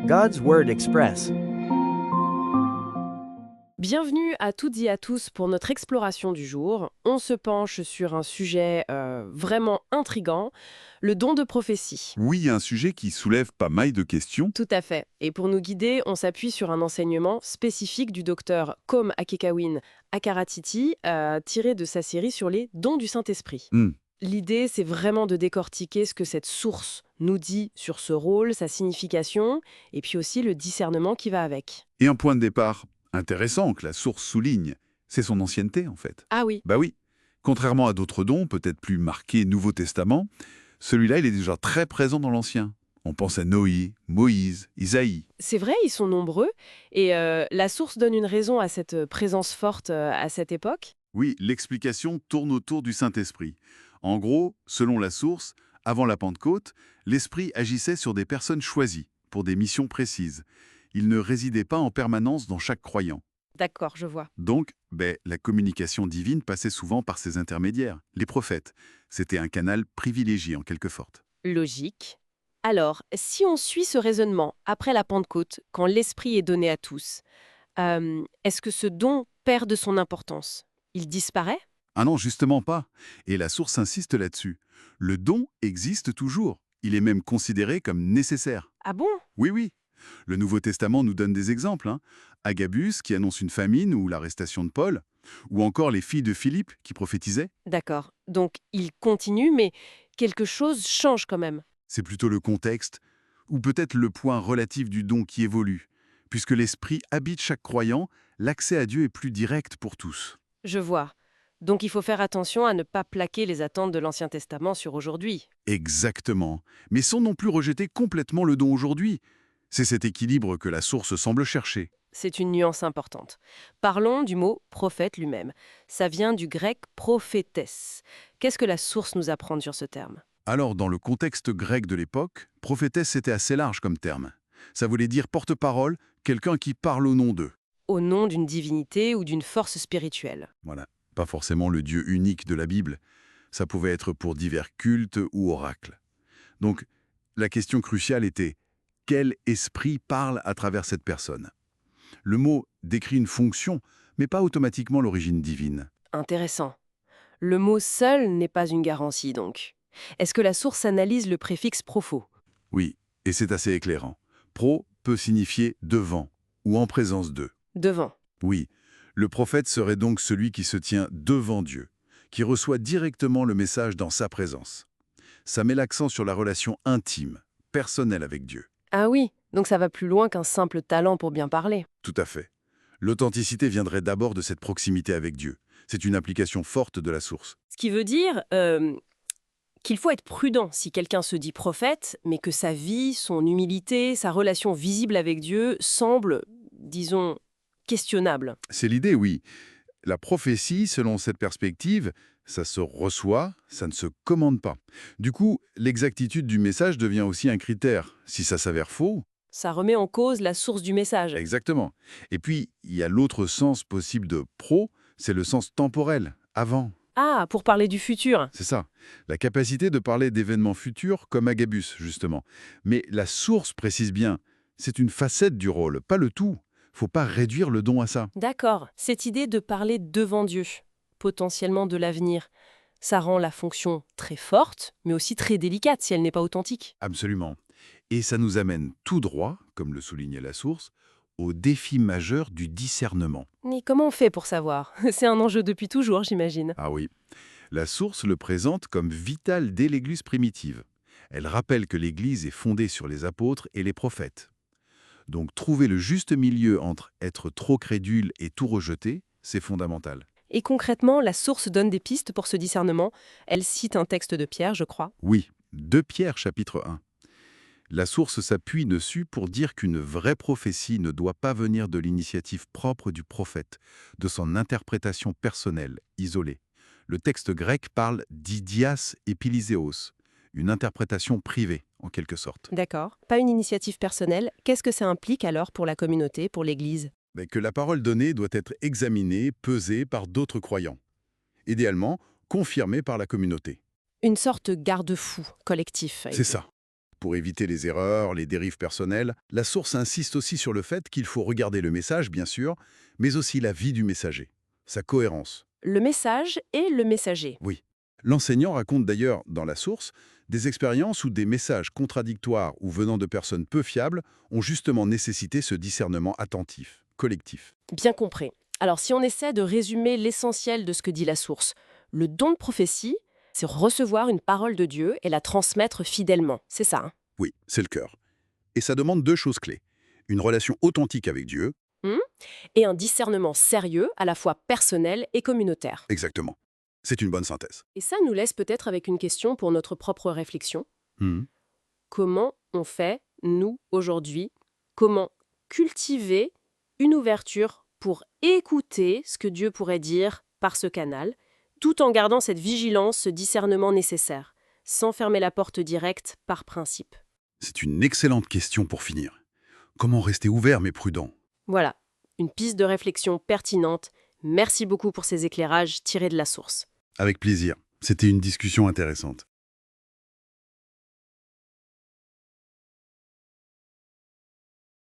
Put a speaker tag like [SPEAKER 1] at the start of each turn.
[SPEAKER 1] God's Word Express.
[SPEAKER 2] Bienvenue à toutes et à tous pour notre exploration du jour. On se penche sur un sujet vraiment intriguant, le don de prophétie.
[SPEAKER 3] Oui, un sujet qui soulève pas mal de questions.
[SPEAKER 2] Tout à fait. Et pour nous guider, on s'appuie sur un enseignement spécifique du docteur Kom Akekawin Akaratiti, tiré de sa série sur les dons du Saint-Esprit.
[SPEAKER 3] Hmm.
[SPEAKER 2] L'idée, c'est vraiment de décortiquer ce que cette source nous dit sur ce rôle, sa signification, et puis aussi le discernement qui va avec.
[SPEAKER 3] Et un point de départ intéressant que la source souligne, c'est son ancienneté en fait.
[SPEAKER 2] Ah oui,
[SPEAKER 3] Bah oui, contrairement à d'autres dons, peut-être plus marqués Nouveau Testament, celui-là il est déjà très présent dans l'Ancien. On pense à Noé, Moïse, Isaïe.
[SPEAKER 2] c'est vrai, ils sont nombreux, et la source donne une raison à cette présence forte à cette époque.
[SPEAKER 3] Oui, l'explication tourne autour du Saint-Esprit. En gros, selon la source, avant la Pentecôte, l'Esprit agissait sur des personnes choisies, pour des missions précises. Il ne résidait pas en permanence dans chaque croyant.
[SPEAKER 2] D'accord, je vois.
[SPEAKER 3] Donc, la communication divine passait souvent par ses intermédiaires, les prophètes. C'était un canal privilégié en quelque sorte.
[SPEAKER 2] Logique. Alors, si on suit ce raisonnement après la Pentecôte, quand l'Esprit est donné à tous, est-ce que ce don perd de son importance? Il disparaît?
[SPEAKER 3] Ah non, justement pas. Et la source insiste là-dessus. Le don existe toujours. Il est même considéré comme nécessaire.
[SPEAKER 2] Ah bon?
[SPEAKER 3] Oui, oui. Le Nouveau Testament nous donne des exemples. Agabus qui annonce une famine ou l'arrestation de Paul, ou encore les filles de Philippe qui prophétisaient.
[SPEAKER 2] D'accord. Donc, il continue, mais quelque chose change quand même.
[SPEAKER 3] C'est plutôt le contexte, ou peut-être le point relatif du don qui évolue. Puisque l'Esprit habite chaque croyant, l'accès à Dieu est plus direct pour tous.
[SPEAKER 2] Je vois. Donc, il faut faire attention à ne pas plaquer les attentes de l'Ancien Testament sur aujourd'hui.
[SPEAKER 3] Exactement. Mais sans non plus rejeter complètement le don aujourd'hui. C'est cet équilibre que la source semble chercher.
[SPEAKER 2] C'est une nuance importante. Parlons du mot prophète lui-même. Ça vient du grec prophétesse. Qu'est-ce que la source nous apprend sur ce terme?
[SPEAKER 3] Alors, dans le contexte grec de l'époque, prophétesse était assez large comme terme. Ça voulait dire porte-parole, quelqu'un qui parle au nom d'eux.
[SPEAKER 2] Au nom d'une divinité ou d'une force spirituelle.
[SPEAKER 3] Voilà. Pas forcément le Dieu unique de la Bible. Ça pouvait être pour divers cultes ou oracles. Donc, la question cruciale était quel esprit parle à travers cette personne? Le mot décrit une fonction, mais pas automatiquement l'origine divine.
[SPEAKER 2] Intéressant. Le mot seul n'est pas une garantie donc. Est-ce que la source analyse le préfixe propos?
[SPEAKER 3] Oui, et c'est assez éclairant. Pro peut signifier devant ou en présence d'eux.
[SPEAKER 2] Devant.
[SPEAKER 3] Oui, le prophète serait donc celui qui se tient devant Dieu, qui reçoit directement le message dans sa présence. Ça met l'accent sur la relation intime, personnelle avec Dieu.
[SPEAKER 2] Ah oui, donc ça va plus loin qu'un simple talent pour bien parler.
[SPEAKER 3] Tout à fait. L'authenticité viendrait d'abord de cette proximité avec Dieu. C'est une application forte de la source.
[SPEAKER 2] Ce qui veut dire qu'il faut être prudent si quelqu'un se dit prophète, mais que sa vie, son humilité, sa relation visible avec Dieu semblent, disons, questionnables.
[SPEAKER 3] C'est l'idée, oui. La prophétie, selon cette perspective, ça se reçoit, ça ne se commande pas. Du coup, l'exactitude du message devient aussi un critère. Si ça s'avère faux,
[SPEAKER 2] Ça remet en cause la source du message.
[SPEAKER 3] exactement. Et puis, il y a l'autre sens possible de pro, c'est le sens temporel, avant.
[SPEAKER 2] Ah, pour parler du futur.
[SPEAKER 3] C'est ça. La capacité de parler d'événements futurs comme Agabus, justement. Mais la source précise bien, c'est une facette du rôle, pas le tout. Faut pas réduire le don à ça.
[SPEAKER 2] D'accord, cette idée de parler devant Dieu, potentiellement de l'avenir, ça rend la fonction très forte, mais aussi très délicate si elle n'est pas authentique.
[SPEAKER 3] Absolument. Et ça nous amène tout droit, comme le soulignait la source, au défi majeur du discernement.
[SPEAKER 2] Mais comment on fait pour savoir? C'est un enjeu depuis toujours, j'imagine.
[SPEAKER 3] Ah oui, la source le présente comme vital dès l'Église primitive. Elle rappelle que l'Église est fondée sur les apôtres et les prophètes. Donc trouver le juste milieu entre être trop crédule et tout rejeter, c'est fondamental.
[SPEAKER 2] Et concrètement, la source donne des pistes pour ce discernement. Elle cite un texte de Pierre, je crois.
[SPEAKER 3] Oui, 2 Pierre chapitre 1. La source s'appuie dessus pour dire qu'une vraie prophétie ne doit pas venir de l'initiative propre du prophète, de son interprétation personnelle, isolée. Le texte grec parle d'idias epiliséos, une interprétation privée, en quelque sorte.
[SPEAKER 2] D'accord. Pas une initiative personnelle. Qu'est-ce que ça implique alors pour la communauté, pour l'Église?
[SPEAKER 3] Mais que la parole donnée doit être examinée, pesée par d'autres croyants. Idéalement, confirmée par la communauté.
[SPEAKER 2] Une sorte garde-fou collectif.
[SPEAKER 3] C'est ça. Pour éviter les erreurs, les dérives personnelles, la source insiste aussi sur le fait qu'il faut regarder le message, bien sûr, mais aussi la vie du messager, sa cohérence.
[SPEAKER 2] Le message et le messager.
[SPEAKER 3] Oui. L'enseignant raconte d'ailleurs, dans la source, des expériences où des messages contradictoires ou venant de personnes peu fiables ont justement nécessité ce discernement attentif, collectif.
[SPEAKER 2] Bien compris. Alors si on essaie de résumer l'essentiel de ce que dit la source, le don de prophétie, c'est recevoir une parole de Dieu et la transmettre fidèlement. C'est ça, hein?
[SPEAKER 3] Oui, c'est le cœur. Et ça demande deux choses clés. Une relation authentique avec Dieu,
[SPEAKER 2] Hmm. Et un discernement sérieux, à la fois personnel et communautaire.
[SPEAKER 3] exactement. C'est une bonne synthèse.
[SPEAKER 2] Et ça nous laisse peut-être avec une question pour notre propre réflexion.
[SPEAKER 3] Mhm.
[SPEAKER 2] Comment on fait, nous, aujourd'hui, comment cultiver une ouverture pour écouter ce que Dieu pourrait dire par ce canal, tout en gardant cette vigilance, ce discernement nécessaire, sans fermer la porte directe par principe.
[SPEAKER 3] C'est une excellente question pour finir. Comment rester ouvert mais prudent?
[SPEAKER 2] Voilà, une piste de réflexion pertinente. Merci beaucoup pour ces éclairages tirés de la source.
[SPEAKER 3] Avec plaisir. C'était une discussion intéressante.